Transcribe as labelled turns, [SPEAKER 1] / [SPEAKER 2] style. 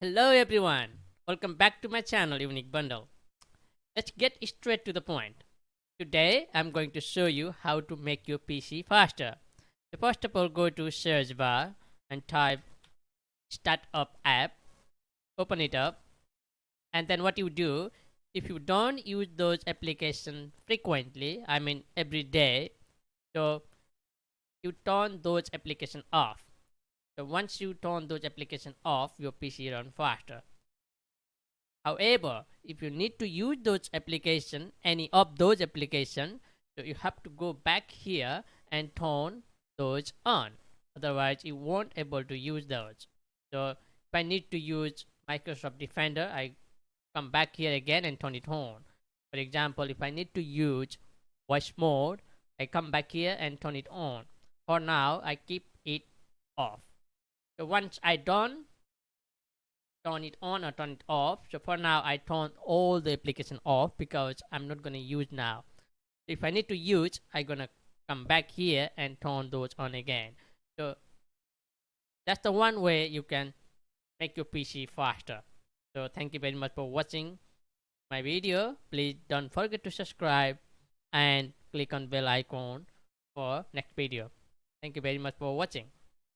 [SPEAKER 1] Hello everyone, welcome back to my channel Unique Bundle. Let's get straight to the point. Today I'm going to show you how to make your PC faster. So first of all, go to search bar and type startup app, open it up, and then what you do, if you don't use those applications frequently, I mean every day, so you turn those applications off. So once you turn those applications off, your PC run faster. However, if you need to use those application, any of those application, so you have to go back here and turn those on. Otherwise, you won't able to use those. So if I need to use Microsoft Defender, I come back here again and turn it on. For example, if I need to use voice mode, I come back here and turn it on. For now, I keep it off. So once I done turn it on or turn it off. So for now I turn all the application off because I'm not gonna use now. If I need to use, I'm gonna come back here and turn those on again. So that's the one way you can make your PC faster. So thank you very much for watching my video. Please don't forget to subscribe and click on bell icon for next video. Thank you very much for watching.